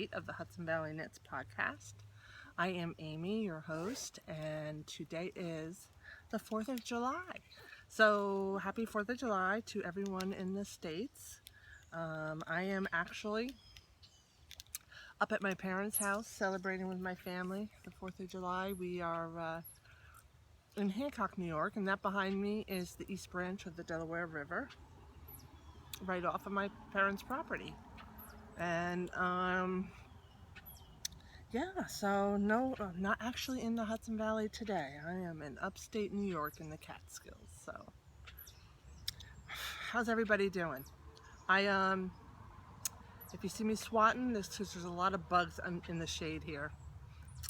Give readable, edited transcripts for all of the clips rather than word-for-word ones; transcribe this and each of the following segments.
8 of the Hudson Valley Knits podcast. I am Amy, your host, and today is the 4th of July. So happy 4th of July to everyone in the States. I am actually up at my parents' house celebrating with my family the 4th of July. We are in Hancock, New York, and that behind me is the East Branch of the Delaware River, right off of my parents' property. And yeah, so no, I'm not actually in the Hudson Valley today. I am in upstate New York in the Catskills. So how's everybody doing? If you see me swatting, this because there's a lot of bugs in the shade here.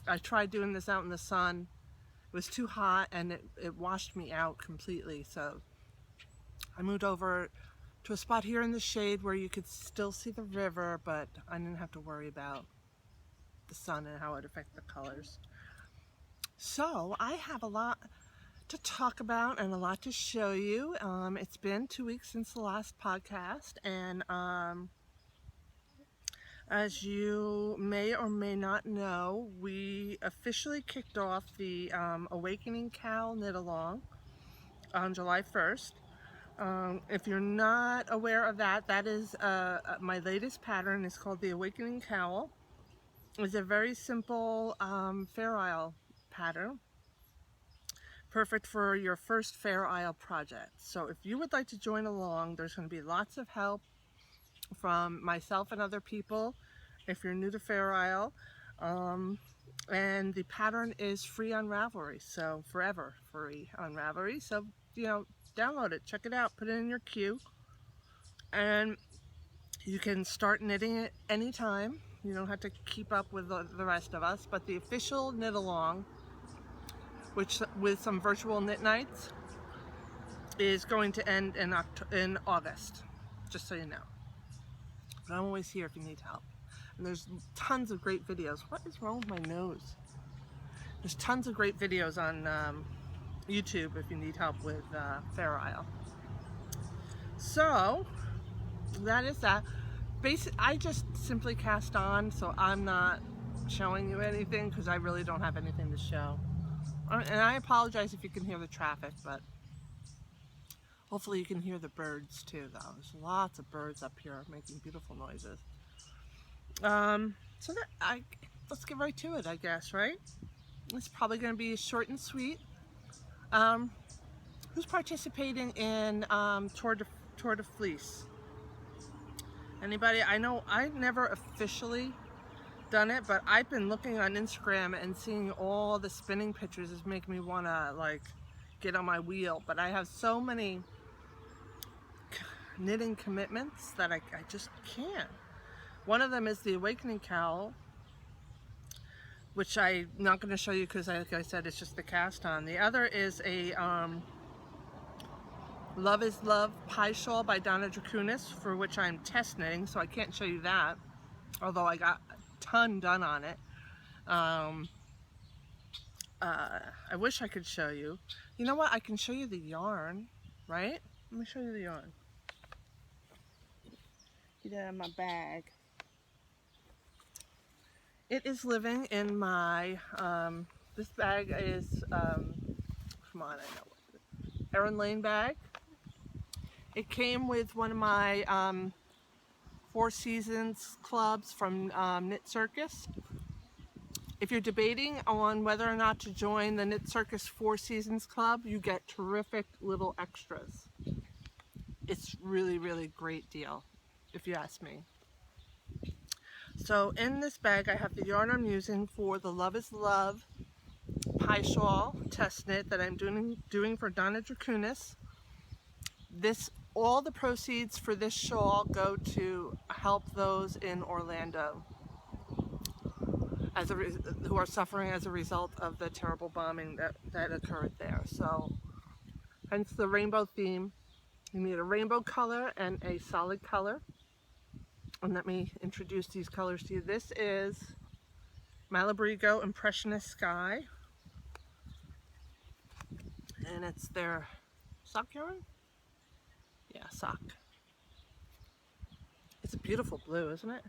I tried doing this out in the sun. It was too hot and it washed me out completely. So I moved over to a spot here in the shade where you could still see the river, but I didn't have to worry about the sun and how it affects the colors. So I have a lot to talk about and a lot to show you. It's been 2 weeks since the last podcast, and as you may or may not know, we officially kicked off the Awakening Cowl Knit Along on July 1st. If you're not aware of that, that is my latest pattern. It's called the Awakening Cowl. It's a very simple Fair Isle pattern, perfect for your first Fair Isle project. So if you would like to join along, there's going to be lots of help from myself and other people if you're new to Fair Isle. And the pattern is free on Ravelry, so forever free on Ravelry. So, you know, download it, check it out, put it in your queue, and you can start knitting it anytime. You don't have to keep up with the rest of us, but the official knit along, which with some virtual knit nights, is going to end in August, just so you know. But I'm always here if you need help. And there's tons of great videos. What is wrong with my nose? There's tons of great videos on YouTube if you need help with Fair Isle. So that is that. I just simply cast on, so I'm not showing you anything because I really don't have anything to show. And I apologize if you can hear the traffic, but hopefully you can hear the birds too, though. There's lots of birds up here making beautiful noises. So let's get right to it, I guess, right? It's probably going to be short and sweet. Who's participating in Tour de Fleece? Anybody? I know I've never officially done it, but I've been looking on Instagram and seeing all the spinning pictures is making me want to like get on my wheel. But I have so many knitting commitments that I just can't. One of them is the Awakening Cowl, which I'm not going to show you because, like I said, it's just the cast on. The other is a Love is Love Pie Shawl by Donna Dracunis, for which I'm test knitting, so I can't show you that, although I got a ton done on it. I wish I could show you. You know what? I can show you the yarn, right? Let me show you the yarn. Get it out of my bag. It is living in my, this bag is, come on, I know, Erin Lane bag. It came with one of my 4 Seasons clubs from Knit Circus. If you're debating on whether or not to join the Knit Circus 4 Seasons club, you get terrific little extras. It's really, really great deal, if you ask me. So in this bag, I have the yarn I'm using for the Love is Love Pie Shawl test knit that I'm doing for Donna Dracunis. All the proceeds for this shawl go to help those in Orlando who are suffering as a result of the terrible bombing that occurred there. So hence the rainbow theme. You need a rainbow color and a solid color. And let me introduce these colors to you. This is Malabrigo Impressionist Sky, and it's their sock yarn. Yeah, sock. It's a beautiful blue, isn't it?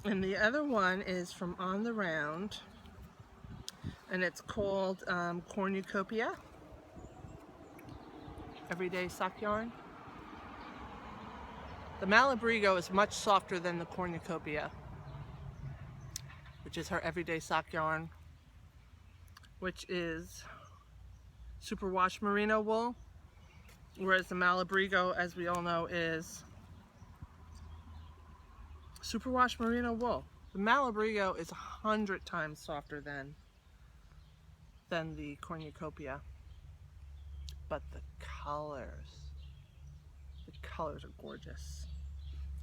And the other one is from On the Round, and it's called Cornucopia, Everyday Sock Yarn. The Malabrigo is much softer than the Cornucopia, which is her Everyday Sock Yarn, which is superwash merino wool, whereas the Malabrigo, as we all know, is superwash merino wool. The Malabrigo is 100 times softer than the Cornucopia, but the colors are gorgeous.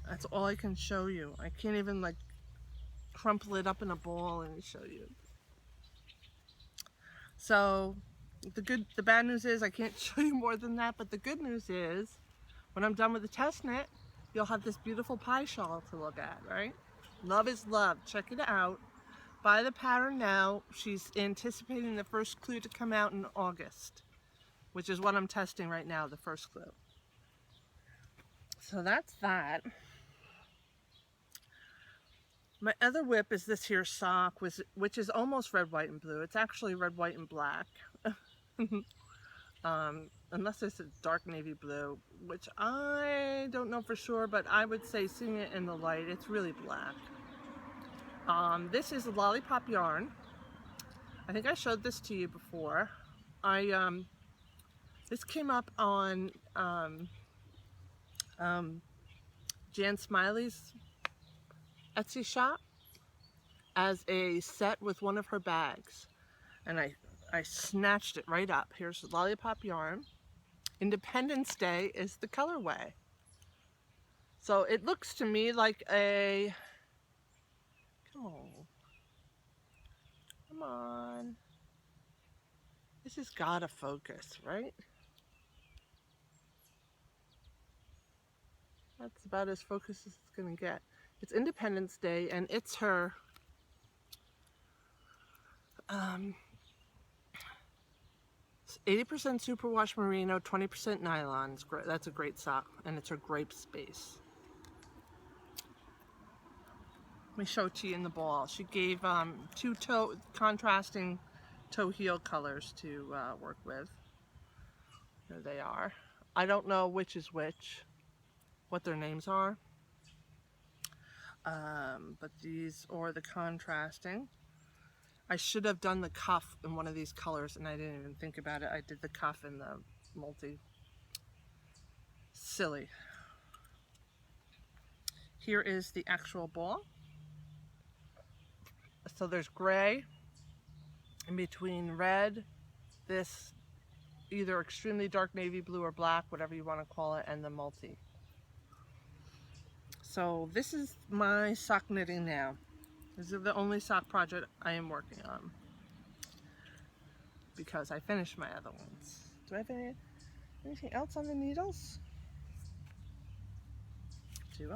That's all I can show you. I can't even like crumple it up in a ball and show you. So the bad news is I can't show you more than that, but the good news is when I'm done with the test knit, you'll have this beautiful pie shawl to look at, right? Love is love. Check it out. Buy the pattern now. She's anticipating the first clue to come out in August, which is what I'm testing right now, the first clue. So that's that. My other whip is this here sock, which is almost red, white, and blue. It's actually red, white, and black. Unless it's a dark navy blue, which I don't know for sure, but I would say seeing it in the light, it's really black. This is a lollipop yarn. I think I showed this to you before. This came up on Jan Smiley's Etsy shop as a set with one of her bags, and I snatched it right up. Here's the lollipop yarn. Independence Day is the colorway. So it looks to me like a, come on, this has gotta focus, right? That's about as focused as it's gonna get. It's Independence Day, and it's her 80% superwash merino, 20% nylon. It's great. That's a great sock, and it's her grape space. Let me show it to you in the ball. She gave two contrasting toe heel colors to work with. There they are. I don't know which is which, what their names are, but these are the contrasting. I should have done the cuff in one of these colors, and I didn't even think about it. I did the cuff in the multi. Silly. Here is the actual ball. So there's gray in between red, this either extremely dark navy blue or black, whatever you want to call it, and the multi. So this is my sock knitting now. This is the only sock project I am working on because I finished my other ones. Do I have anything else on the needles? Do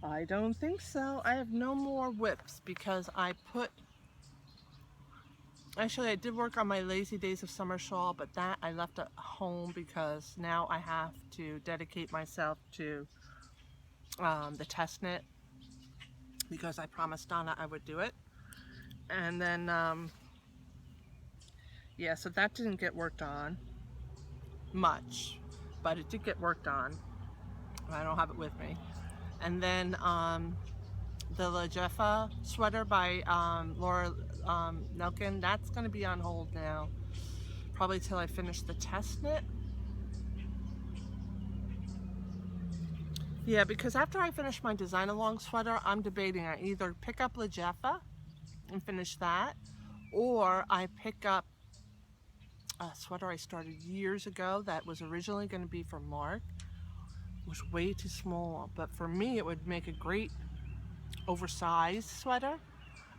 I don't think so. I have no more whips because actually I did work on my Lazy Days of Summer shawl, but that I left at home because now I have to dedicate myself to the test knit, because I promised Donna I would do it. And then yeah, so that didn't get worked on much, but it did get worked on. I don't have it with me. And then the La Jeffa sweater by Laura Nelkin, that's going to be on hold now, probably till I finish the test knit. Yeah, because after I finish my design along sweater, I'm debating I either pick up La Jeffa and finish that, or I pick up a sweater I started years ago that was originally going to be for Mark. It was way too small, but for me it would make a great oversized sweater,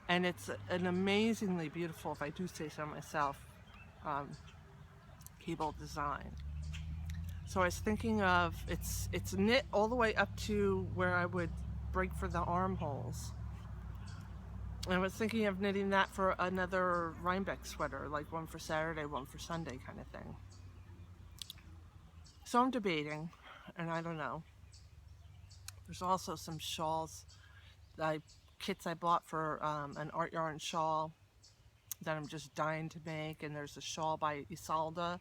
and it's an amazingly beautiful, if I do say so myself, cable design. So I was thinking of, it's knit all the way up to where I would break for the armholes. And I was thinking of knitting that for another Rhinebeck sweater, like one for Saturday, one for Sunday kind of thing. So I'm debating, and I don't know. There's also some shawls kits I bought for an art yarn shawl that I'm just dying to make. And there's a shawl by Isolda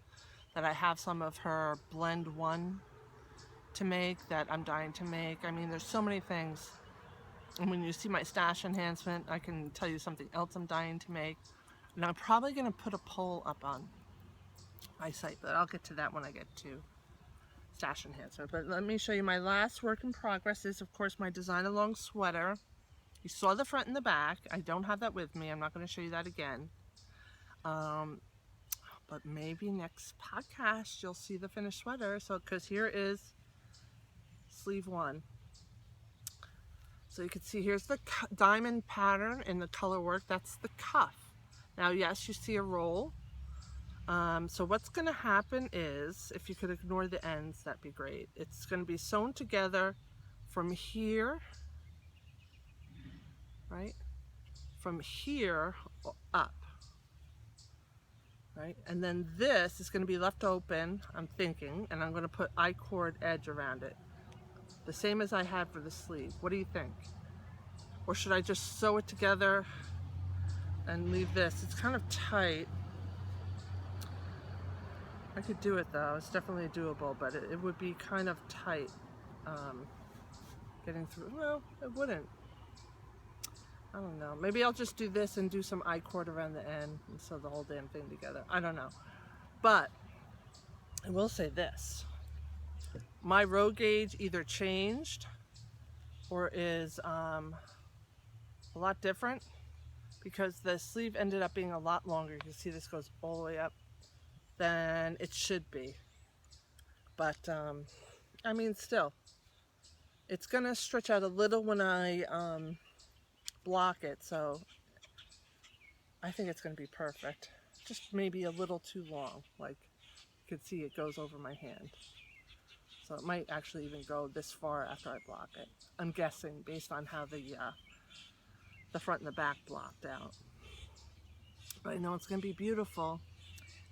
that I have some of her blend one to make that I'm dying to make. I mean, there's so many things. And when you see my stash enhancement, I can tell you something else I'm dying to make. And I'm probably going to put a poll up on my site, but I'll get to that when I get to stash enhancement. But let me show you my last work in progress is, of course, my design along sweater. You saw the front and the back. I don't have that with me. I'm not going to show you that again. But maybe next podcast you'll see the finished sweater. So, because here is sleeve one. So you can see here's the diamond pattern in the color work. That's the cuff. Now, yes, you see a roll. So what's going to happen is, if you could ignore the ends, that'd be great. It's going to be sewn together from here, right? From here up, right? And then this is going to be left open, I'm thinking, and I'm going to put I-cord edge around it. The same as I had for the sleeve. What do you think? Or should I just sew it together and leave this? It's kind of tight. I could do it though, it's definitely doable, but it would be kind of tight getting through. Well, it wouldn't. I don't know. Maybe I'll just do this and do some I-cord around the end and sew the whole damn thing together. I don't know. But I will say this. My row gauge either changed or is a lot different because the sleeve ended up being a lot longer. You can see this goes all the way up than it should be. But I mean, still, it's gonna stretch out a little when I block it, so I think it's gonna be perfect. Just maybe a little too long, like you can see it goes over my hand. So it might actually even go this far after I block it. I'm guessing based on how the front and the back blocked out. But I know it's gonna be beautiful.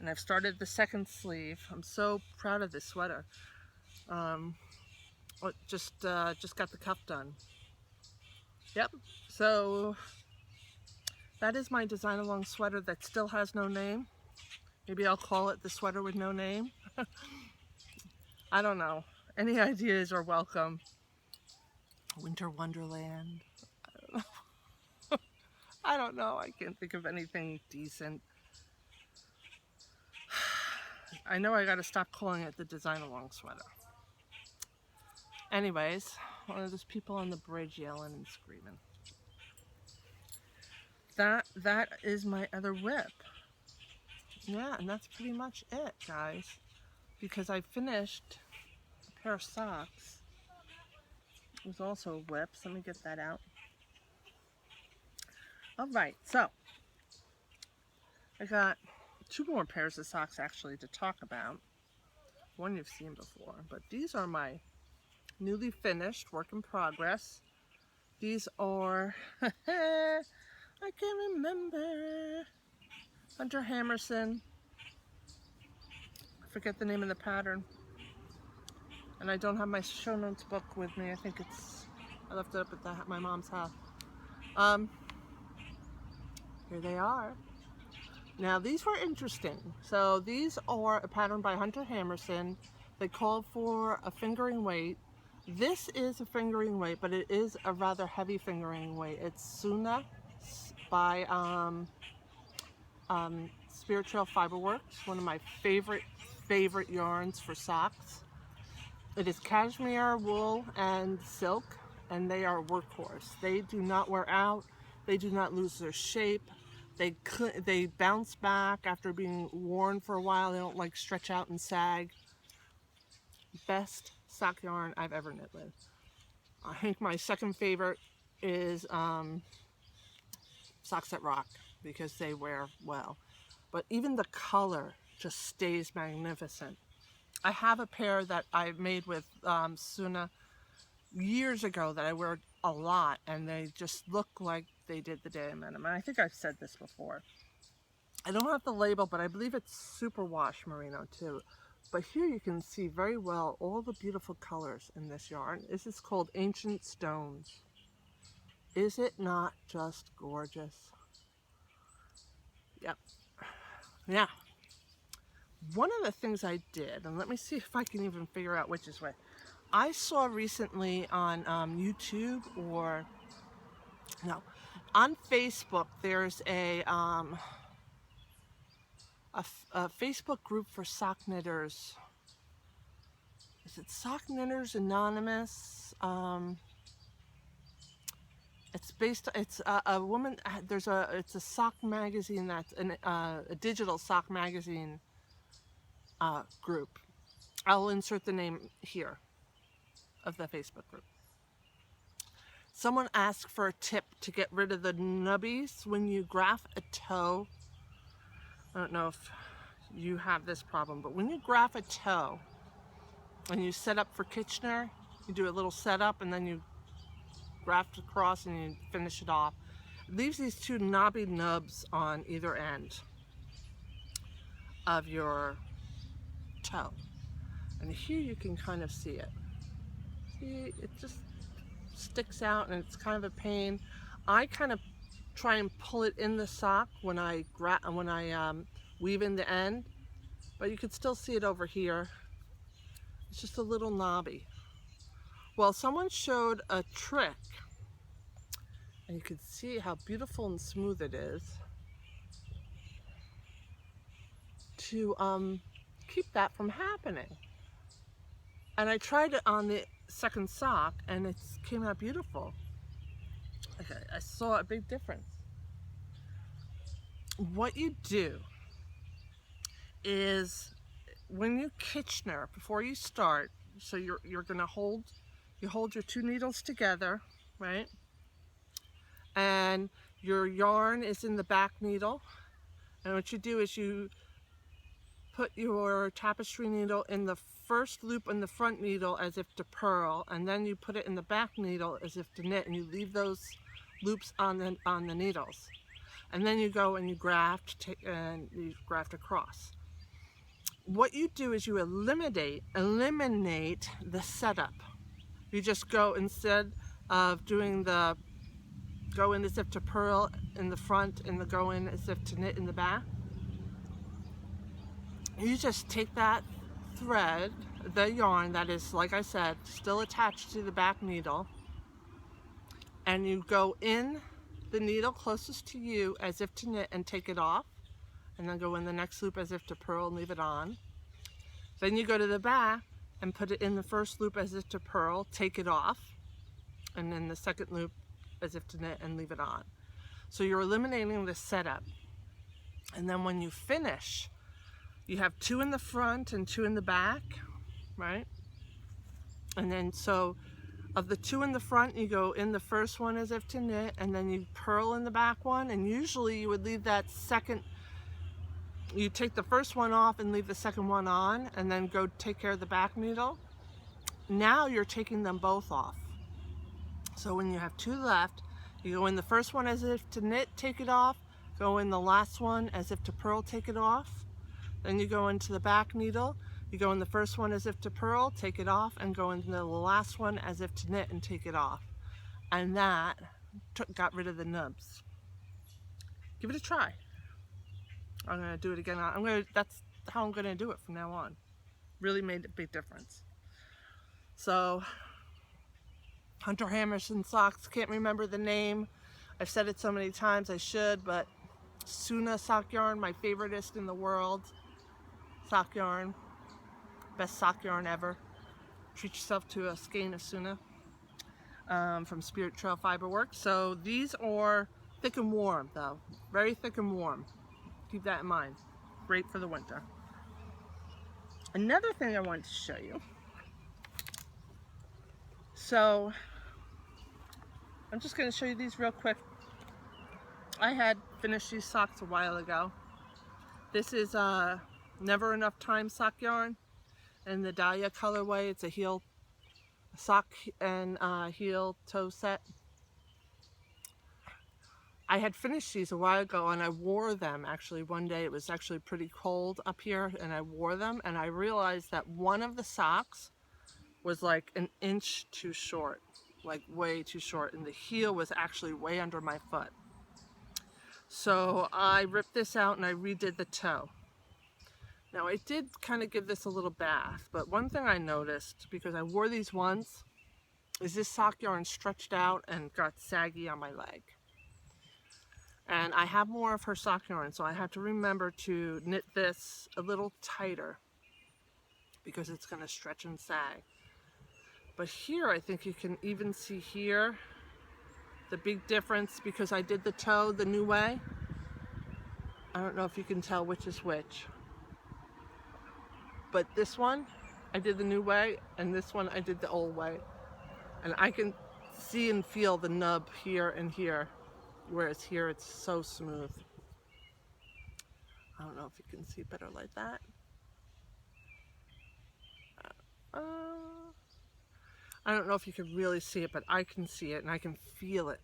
And I've started the second sleeve. I'm so proud of this sweater. Just got the cuff done. Yep. So that is my design along sweater that still has no name. Maybe I'll call it the sweater with no name. I don't know. Any ideas are welcome. Winter Wonderland. I don't know. I don't know. I can't think of anything decent. I know I gotta stop calling it the design along sweater. Anyways, there's people on the bridge yelling and screaming. That is my other whip. Yeah, and that's pretty much it, guys. Because I finished a pair of socks. It was also a whip, so let me get that out. Alright, so I got 2 more pairs of socks actually to talk about. One you've seen before, but these are my newly finished work in progress. These are I can't remember. Hunter Hammerson. I forget the name of the pattern. And I don't have my show notes book with me. I think I left it up at my mom's house. Here they are. Now these were interesting. So these are a pattern by Hunter Hammerson. They call for a fingering weight. This is a fingering weight, but it is a rather heavy fingering weight. It's Suna by Spirit Trail Fiberworks, one of my favorite yarns for socks. It is cashmere, wool, and silk, and they are a workhorse. They do not wear out. They do not lose their shape. They bounce back after being worn for a while. They don't like stretch out and sag. Best sock yarn I've ever knit with. I think my second favorite is Socks That Rock, because they wear well. But even the color just stays magnificent. I have a pair that I made with Suna years ago that I wear a lot, and they just look like they did the day I met them. And I think I've said this before. I don't have the label, but I believe it's superwash merino too. But here you can see very well all the beautiful colors in this yarn. This is called Ancient Stones. Is it not just gorgeous? Yep. Yeah. One of the things I did, and let me see if I can even figure out which is which. I saw recently on YouTube, or no, on Facebook, there's a Facebook group for sock knitters. Is it Sock Knitters Anonymous? It's a woman, it's a sock magazine, that's a digital sock magazine group. I'll insert the name here of the Facebook group. Someone asked for a tip to get rid of the nubbies when you graph a toe. I don't know if you have this problem, but when you graph a toe and you set up for Kitchener, you do a little setup and then you graft across and you finish it off. It leaves these two knobby nubs on either end of your toe. And here you can kind of see it. See, it just sticks out and it's kind of a pain. I kind of try and pull it in the sock when I weave in the end, but you can still see it over here. It's just a little knobby. Well, someone showed a trick, and you can see how beautiful and smooth it is, to keep that from happening. And I tried it on the second sock and it came out beautiful. Okay, I saw a big difference. What you do is, when you Kitchener, before you start, so you're gonna hold your two needles together, right? And your yarn is in the back needle. And what you do is you put your tapestry needle in the first loop in the front needle as if to purl, and then you put it in the back needle as if to knit, and you leave those loops on the needles. And then you go and you graft across. What you do is you eliminate the setup. You just go, instead of doing the go in as if to purl in the front and the go in as if to knit in the back, you just take that thread, the yarn that is, like I said, still attached to the back needle, and you go in the needle closest to you as if to knit and take it off, and then go in the next loop as if to purl and leave it on. Then you go to the back and put it in the first loop as if to purl, take it off, and then the second loop as if to knit and leave it on. So you're eliminating the setup. And then when you finish, you have two in the front and two in the back, right? And then so of the two in the front, you go in the first one as if to knit, and then you purl in the back one, and usually you would leave that second, you take the first one off and leave the second one on, and then go take care of the back needle. Now you're taking them both off. So when you have two left, you go in the first one as if to knit, take it off, go in the last one as if to purl, take it off. Then you go into the back needle, you go in the first one as if to purl, take it off, and go into the last one as if to knit and take it off. And that got rid of the nubs. Give it a try. I'm gonna do it again. That's how I'm gonna do it from now on. Really made a big difference. So, Hunter Hammerson socks, can't remember the name. I've said it so many times, I should, but Suna sock yarn, my favoriteest in the world. Sock yarn, best sock yarn ever. Treat yourself to a skein of Suna from Spirit Trail Fiberworks. So these are thick and warm though, very thick and warm. Keep that in mind. Great for the winter. Another thing I wanted to show you. So I'm just going to show you these real quick. I had finished these socks a while ago. This is Never Enough Time sock yarn in the Dahlia colorway. It's a heel sock and heel toe set. I had finished these a while ago and I wore them actually one day. It was actually pretty cold up here and I wore them, and I realized that one of the socks was like an inch too short. like way too short, and the heel was actually way under my foot. So I ripped this out and I redid the toe. Now I did kind of give this a little bath, but one thing I noticed, because I wore these once, is this sock yarn stretched out and got saggy on my leg. And I have more of her sock yarn, so I have to remember to knit this a little tighter because it's going to stretch and sag. But here, I think you can even see here the big difference because I did the toe the new way. I don't know if you can tell which is which. But this one, I did the new way, and this one I did the old way. And I can see and feel the nub here and here, whereas here it's so smooth. I don't know if you can see better like that. I don't know if you can really see it, but I can see it and I can feel it.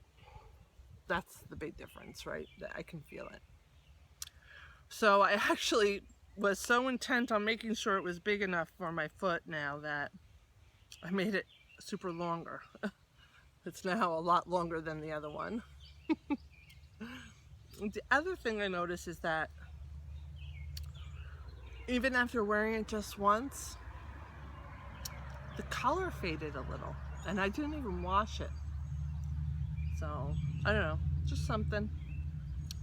That's the big difference, right? That I can feel it. So I actually was so intent on making sure it was big enough for my foot now that I made it super longer. It's now a lot longer than the other one. The other thing I noticed is that even after wearing it just once, the color faded a little, and I didn't even wash it. So, I don't know, just something.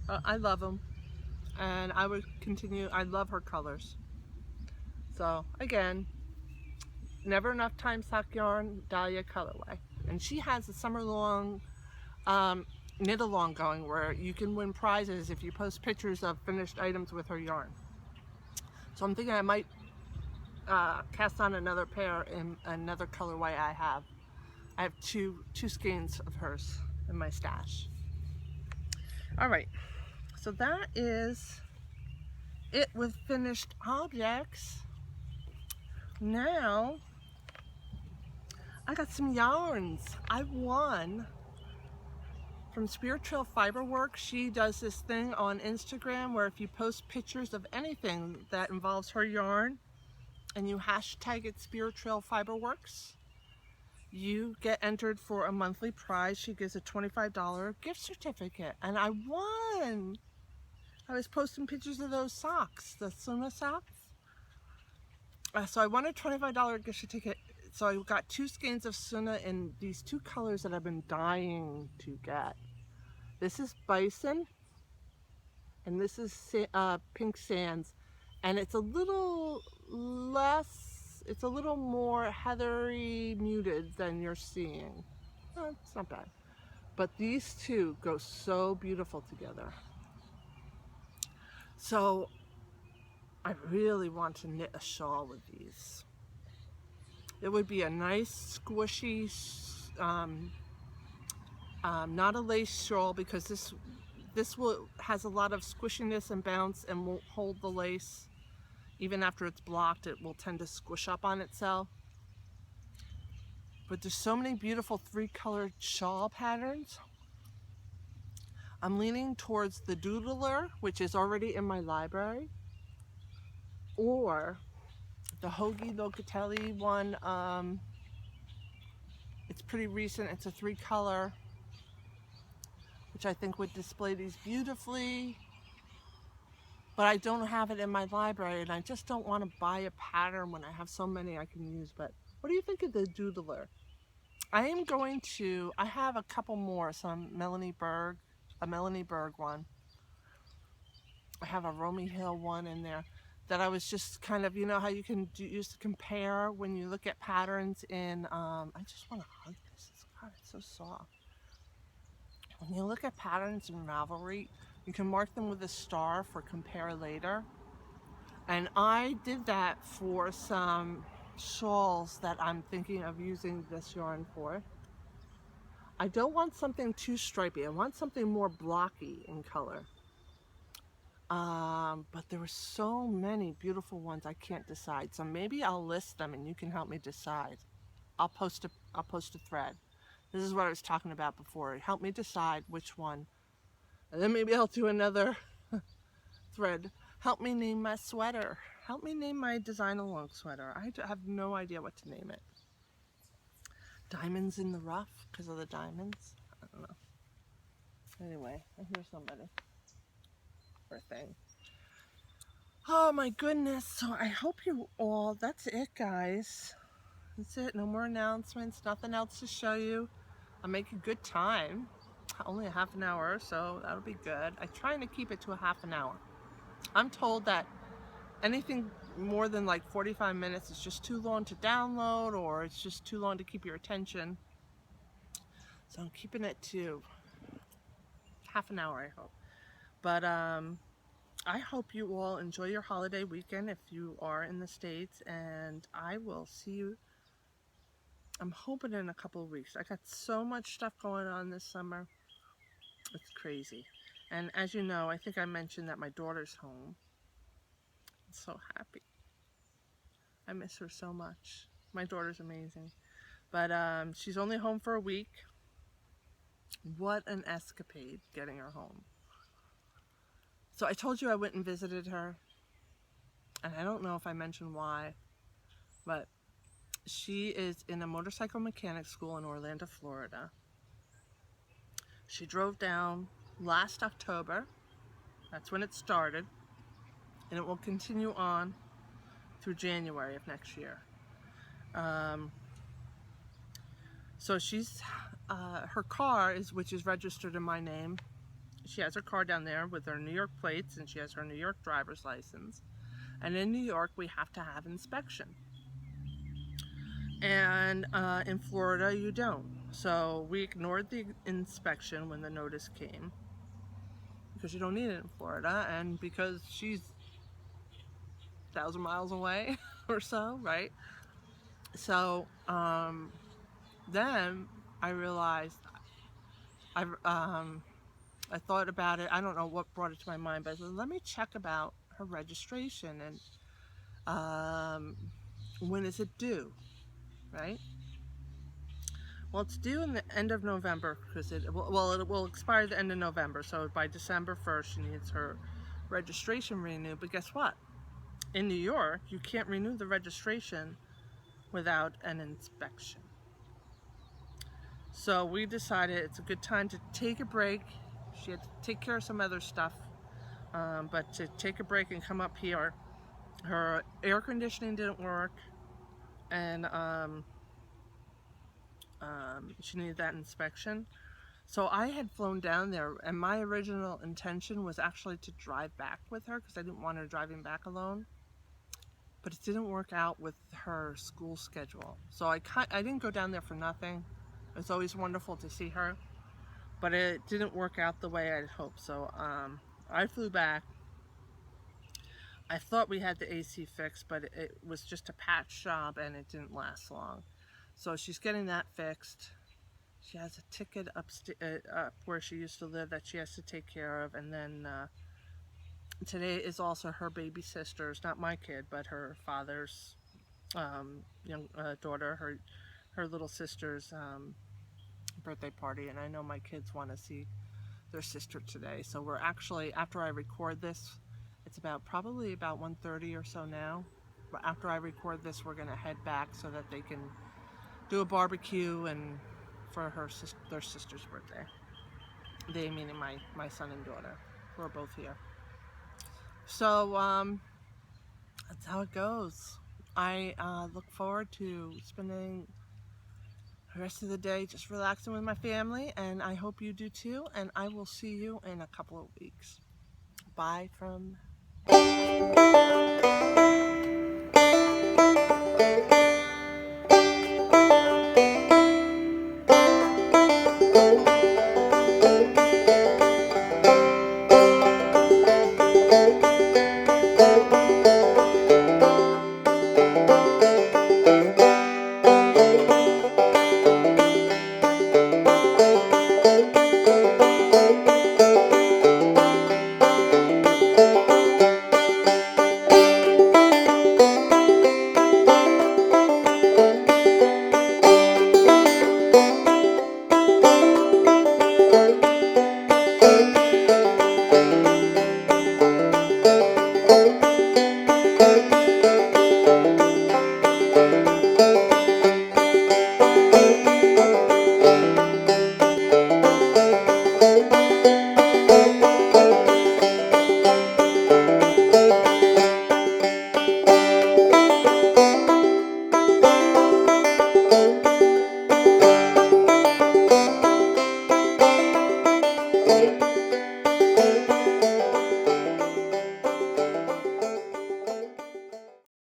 I love them, and I would continue. I love her colors. So, again, Never Enough Time sock yarn, Dahlia colorway. And she has a summer-long knit along going where you can win prizes if you post pictures of finished items with her yarn. So I'm thinking I might cast on another pair in another colorway I have. I have two skeins of hers in my stash. All right, so that is it with finished objects. Now, I got some yarns. I won from Spirit Trail Fiberworks. She does this thing on Instagram where if you post pictures of anything that involves her yarn and you hashtag it Spirit Trail Fiberworks, you get entered for a monthly prize. She gives a $25 gift certificate, and I won. I was posting pictures of those socks, the Suna socks. So I won a $25 gift certificate. So I got 2 skeins of Suna in these 2 colors that I've been dying to get. This is Bison, and this is Pink Sands, and it's a little less, it's a little more heathery muted than you're seeing. It's not bad. But these 2 go so beautiful together. So I really want to knit a shawl with these. It would be a nice squishy, not a lace shawl, because this has a lot of squishiness and bounce and won't hold the lace. Even after it's blocked, it will tend to squish up on itself. But there's so many beautiful 3-colored shawl patterns. I'm leaning towards the Doodler, which is already in my library, or the Hoagie Locatelli one. It's pretty recent. It's a 3-color, which I think would display these beautifully. But I don't have it in my library, and I just don't want to buy a pattern when I have so many I can use. But what do you think of the Doodler? I have a couple more, a Melanie Berg one. I have a Romy Hill one in there that I was just kind of, you know how you can use to compare when you look at patterns in, I just want to hug this. God, it's so soft. When you look at patterns in Ravelry, you can mark them with a star for compare later. And I did that for some shawls that I'm thinking of using this yarn for. I don't want something too stripy. I want something more blocky in color. But there were so many beautiful ones I can't decide. So maybe I'll list them and you can help me decide. I'll post a thread. This is what I was talking about before. Help me decide which one. And then maybe I'll do another thread. Help me name my sweater. Help me name my design along sweater. I have no idea what to name it. Diamonds in the rough because of the diamonds. I don't know. Anyway, I hear somebody. Poor thing. Oh my goodness. So I hope you all, that's it guys. That's it. No more announcements. Nothing else to show you. I'm making good time. Only a half an hour, so that'll be good. I'm trying to keep it to a half an hour. I'm told that anything more than like 45 minutes is just too long to download, or it's just too long to keep your attention. So I'm keeping it to half an hour, I hope. But I hope you all enjoy your holiday weekend if you are in the States, and I will see you, I'm hoping, in a couple of weeks. I got so much stuff going on this summer. It's crazy. And as you know, I think I mentioned that my daughter's home. I'm so happy. I miss her so much. My daughter's amazing. But she's only home for a week. What an escapade getting her home. So I told you I went and visited her. And I don't know if I mentioned why, but she is in a motorcycle mechanic school in Orlando, Florida. She drove down last October. That's when it started. And it will continue on through January of next year. So she's, her car is, which is registered in my name. She has her car down there with her New York plates, and she has her New York driver's license. And in New York, we have to have inspection. And in Florida, you don't. So we ignored the inspection when the notice came, because you don't need it in Florida, and because she's 1,000 miles away or so, right? So then I realized, I thought about it. I don't know what brought it to my mind, but I said, let me check about her registration and when is it due, right? Well, it's due in the end of November, because it will expire the end of November. So by December 1st, she needs her registration renewed. But guess what? In New York, you can't renew the registration without an inspection. So we decided it's a good time to take a break. She had to take care of some other stuff, but to take a break and come up here. Her air conditioning didn't work, and she needed that inspection. So I had flown down there, and my original intention was actually to drive back with her, because I didn't want her driving back alone. But it didn't work out with her school schedule. So I didn't go down there for nothing. It's always wonderful to see her, but it didn't work out the way I'd hoped. So I flew back. I thought we had the AC fixed, but it was just a patch job, and it didn't last long. So she's getting that fixed. She has a ticket up where she used to live that she has to take care of, and then today is also her baby sister's, not my kid, but her father's young daughter, her little sister's birthday party, and I know my kids want to see their sister today. So we're actually, after I record this, it's probably about 1:30 or so now. But after I record this, we're gonna head back so that they can do a barbecue and for their sister's birthday. They, meaning my son and daughter, who are both here. So that's how it goes. I look forward to spending the rest of the day just relaxing with my family, and I hope you do too, and I will see you in a couple of weeks. Bye from